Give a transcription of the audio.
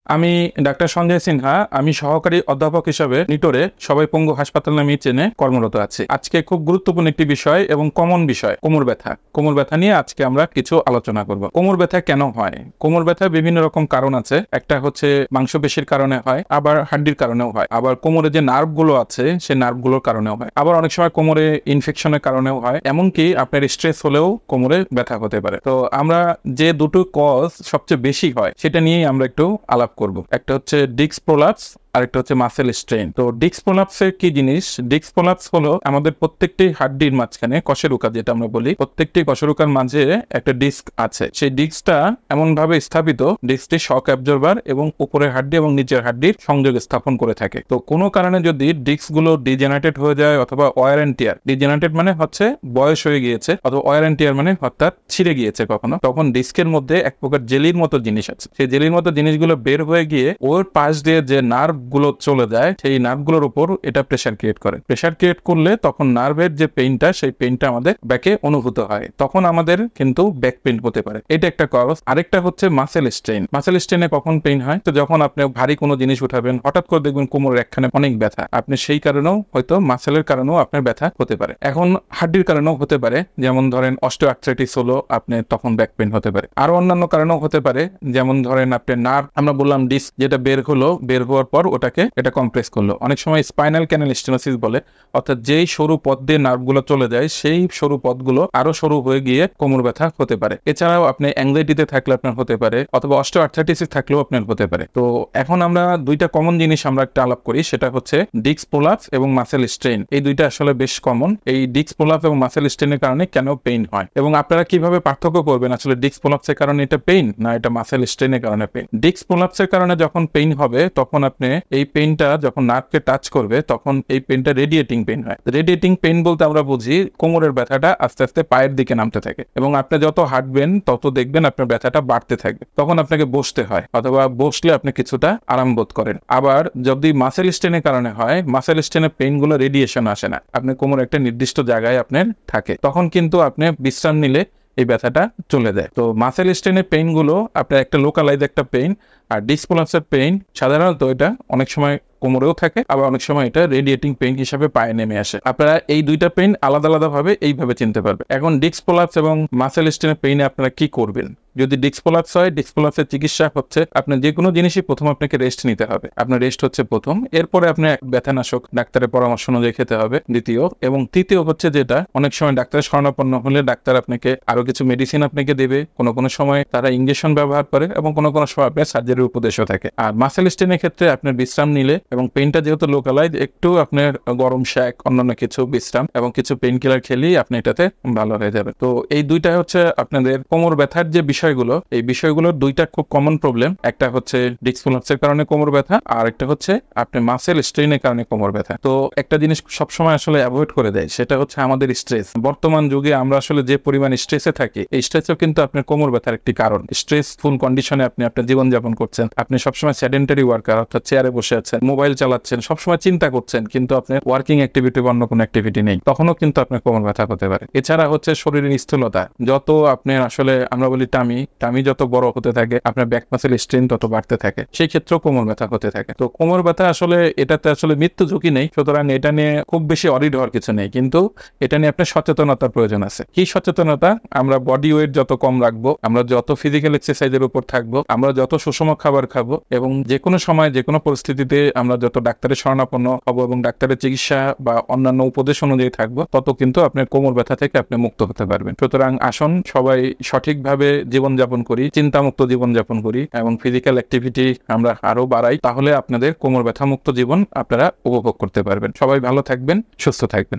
আমি ডাক্তার সঞ্জয় সিনহা। আমি সহকারী অধ্যাপক হিসাবে নিটোরে সবাই পঙ্গু হাসপাতাল নামে চেনে কর্মরত আছি। আজকে খুব গুরুত্বপূর্ণ একটি বিষয় এবং কমন বিষয় কোমর ব্যথা। কোমর ব্যথা নিয়ে আজকে আমরা কিছু আলোচনা করব। কোমর ব্যথা কেন হয়? কোমর ব্যথা বিভিন্ন রকম কারণ আছে। একটা হচ্ছে মাংসপেশির কারণে হয়, আবার হাড্ডির কারণেও হয়, আবার কোমরে যে নার্ভ গুলো আছে সেই নার্ভ গুলোর কারণেও হয়, আবার অনেক সময় কোমরে ইনফেকশনের কারণেও হয়, এমনকি আপনার স্ট্রেস হলেও কোমরে ব্যথা হতে পারে। তো আমরা যে দুটো কজ সবচেয়ে বেশি হয় সেটা নিয়েই আমরা একটু আলাপ করব। একটা হচ্ছে ডিস্ক প্রোলাপস, আরেকটা হচ্ছে মাসেল স্ট্রেন। তো ডিস্ক প্রোলাপসের কি জিনিস? ডিস্ক প্রোলাপস হলো আমাদের প্রত্যেকটি হাড্ডির মাঝখানে কশেরুকা, যেটা আমরা বলি, প্রত্যেকটি কশেরুকার মাঝে একটা ডিস্ক আছে। সেই ডিস্কটা এমন ভাবে স্থাপিত, ডিস্কটি শক অ্যাবজর্বার এবং উপরের হাড্ডি এবং নিচের হাড্ডির সংযোগ স্থাপন করে থাকে। তো কোনো কারণে যদি ডিস্ক গুলো ডিজেনারেটেড হয়ে যায় অথবা ওয়ার এন্ড টিয়ার, ডিজেনারেটেড মানে হচ্ছে বয়স হয়ে গিয়েছে, অথবা ওয়ার এন্ড টিয়ার মানে অর্থাৎ ছিঁড়ে গিয়েছে কখনো, তখন ডিস্কের মধ্যে এক প্রকার জেলির মতো জিনিস আছে। সেই জেলির মতো জিনিসগুলো বের হয়ে গিয়ে ওর পাশ দিয়ে যে নার্ভ গুলো চলে যায়, সেই নার্ভ গুলোর উপর এটা প্রেসার ক্রিয়েট করে। প্রেসার ক্রিয়েট করলে তখন নার্ভের যে পেইনটা, সেই পেইনটা আমাদের ব্যাকে অনুভূত হয়, তখন আমাদের কিন্তু ব্যাক পেইন হতে পারে। এটা একটা কজ। আরেকটা হচ্ছে মাসেল স্ট্রেন। মাসেল স্ট্রেনে কখন পেইন হয়? তো যখন আপনি ভারী কোনো জিনিস উঠাবেন, হঠাৎ করে দেখবেন কোমরের একখানে অনেক ব্যথা, আপনি সেই কারণেও হয়তো মাসেলের কারণেও আপনার ব্যথা হতে পারে। এখন হাড্ডির কারণেও হতে পারে, যেমন ধরেন অস্টিওআর্থ্রাইটিস হলো, আপনি তখন ব্যাক পেইন হতে পারে। আরো অন্যান্য কারণেও হতে পারে, যেমন ধরেন আপনার নার্ভ, আমরা বললাম ডিস্ক যেটা বের হলো, বের হওয়ার পর ওটাকে এটা কম্প্রেস করলো। অনেক সময় স্পাইনাল ক্যানাল স্টেনোসিস বলে, অর্থাৎ যেই সরু পথ দিয়ে নার্ভগুলো চলে যায় সেই সরু পথগুলো আরো সরু হয়ে গিয়ে কোমর ব্যথা হতে পারে। এছাড়াও আপনি অ্যাংজাইটিতে থাকলে আপনার হতে পারে, অথবা অস্টিওআর্থ্রাইটিস থাকলেও আপনার হতে পারে। তো এখন আমরা দুইটা কমন জিনিস আমরা একটা আলাপ করি, সেটা হচ্ছে ডিস্ক প্রোলাপস এবং মাসেল স্ট্রেন। এই দুইটা আসলে বেশ কমন। এই ডিস্ক প্রোলাপস এবং মাসেল স্ট্রেনের কারণে কেন পেইন হয় এবং আপনারা কিভাবে পার্থক্য করবেন আসলে ডিস্ক প্রোলাপসের কারণে এটা পেইন না এটা মাসেল স্ট্রেনের কারণে পেইন। ডিস্ক প্রোলাপসের কারণে যখন পেইন হবে, তখন আপনি এই পেইনটা যখন নার্ভকে টাচ করবে, তখন এই পেইনটা রেডিয়েটিং পেইন হয়। রেডিয়েটিং পেইন বলতে আমরা বুঝি কোমরের ব্যথাটা আস্তে আস্তে পায়ের দিকে নামতে থাকে, এবং আপনি যত হাঁটবেন তত দেখবেন আপনার ব্যথাটা বাড়তে থাকবে। তখন আপনাকে বসতে হয়, অথবা বসলে আপনি কিছুটা আরাম বোধ করেন। আবার যদি মাসেল স্ট্রেনের কারণে হয়, মাসেল স্ট্রেনের পেইন গুলো রেডিয়েশন আসে না, আপনি কোমর একটা নির্দিষ্ট জায়গায় আপনার থাকে, তখন কিন্তু আপনি বিশ্রাম নিলে এই ব্যথাটা চলে যায়। তো মাসেল স্ট্রেনের পেইন গুলো আপনার একটা লোকালাইজ একটা পেইন, আর ডিস্ক প্রোলাপসের পেইন সাধারণত এটা অনেক সময় কোমরেও থাকে, আবার অনেক সময় এটা রেডিয়েটিং পেইন হিসাবে পায়ে নেমে আসে। আপনারা এই দুইটা পেইন আলাদা আলাদা ভাবে এইভাবে চিনতে পারবেন। এখন ডিস্ক প্রোলাপস এবং মাসেল স্ট্রেনের পেইনে আপনারা কি করবেন? যদি ডিস্ক প্রোলাপস হয়, ডিস্ক প্রোলাপসের চিকিৎসা হচ্ছে আপনার যে কোনো জিনিসই প্রথম আপনাকে রেস্ট নিতে হবে। আপনার রেস্ট হচ্ছে প্রথম, এরপরে আপনার ব্যথানাশক ডাক্তারের পরামর্শ অনুযায়ী খেতে হবে দ্বিতীয়, এবং তৃতীয় হচ্ছে যেটা অনেক সময় ডাক্তারের শরণাপন্ন হলে ডাক্তার আপনাকে আরো কিছু মেডিসিন আপনাকে দেবে। কোনো কোনো সময় তারা ইনজেকশন ব্যবহার করে, এবং কোনো কোনো সময় আপনার সার্জারির উপদেশও থাকে। আর মাসেল স্ট্রেনের ক্ষেত্রে আপনার বিশ্রাম নিলে, এবং পেইনটা যেহেতু লোকালাইজ, একটু আপনার গরম শাক, অন্যান্য কিছু বিশ্রাম এবং কিছু পেইন কিলার খেলেই আপনি এটাতে ভালো হয়ে যাবে। তো এই দুইটা হচ্ছে আপনাদের কোমর ব্যথার যে বিষয়গুলো, এই বিষয়গুলোর দুইটা খুব কমন প্রবলেম। একটা হচ্ছে ডিস্ক প্রোলাপসের কারণে কোমর ব্যথা, আর একটা হচ্ছে আপনি মাসেল স্ট্রেনের কারণে কোমর ব্যথা। তো একটা জিনিস সবসময় আসলে অ্যাভয়েড করে দেয়, সেটা হচ্ছে আমাদের স্ট্রেস। বর্তমান যুগে আমরা আসলে যে পরিমাণ স্ট্রেসে থাকি, এই স্ট্রেসও কিন্তু আপনার কোমর ব্যথার একটি কারণ। স্ট্রেসফুল কন্ডিশনে আপনি আপনার জীবনযাপন করছেন, আপনি সবসময় সেডেন্টারি ওয়ার্কার, অর্থাৎ চেয়ারে বসে আছেন, মোবাইল চালাচ্ছেন, সবসময় চিন্তা করছেন, কিন্তু আপনার ওয়ার্কিং অ্যাক্টিভিটি বা অন্য কোনো অ্যাক্টিভিটি নেই, তখনও কিন্তু আপনার কোমর ব্যথা হতে পারে। এছাড়া হচ্ছে শরীরের স্থূলতা, যত আপনার আসলে আমরা বলি টামি যত বড় হতে থাকে, আপনার ব্যাক মাসেল স্ট্রেন তত বাড়তে থাকে, সেই ক্ষেত্রেও কোমর ব্যথা হতে থাকে। তো কোমর ব্যথা আসলে এটাতে আসলে মৃত্যু ঝুঁকি নেই, সুতরাং এটা নিয়ে খুব বেশি অরিড হওয়ার কিছু নেই, কিন্তু এটা নিয়ে আপনার সচেতনতার প্রয়োজন আছে। কি সচেতনতা? আমরা বডি ওয়েট যত কম রাখবো, আমরা যত ফিজিক্যাল এক্সারসাইজের উপর থাকবো, আমরা যত সুষম খাবার খাবো, এবং যে কোনো সময় যে কোনো পরিস্থিতিতে আমরা যত ডাক্তারের শরণাপন্ন হবো এবং ডাক্তারের চিকিৎসা বা অন্যান্য উপদেশ অনুযায়ী থাকবো, তত কিন্তু আপনার কোমর ব্যথা থেকে আপনি মুক্ত হতে পারবেন। সুতরাং আসুন সবাই সঠিকভাবে জীবনযাপন করি, চিন্তামুক্ত জীবনযাপন করি, এবং ফিজিক্যাল অ্যাক্টিভিটি আমরা আরো বাড়াই, তাহলে আপনাদের কোমর ব্যথা মুক্ত জীবন আপনারা উপভোগ করতে পারবেন। সবাই ভালো থাকবেন, সুস্থ থাকবেন।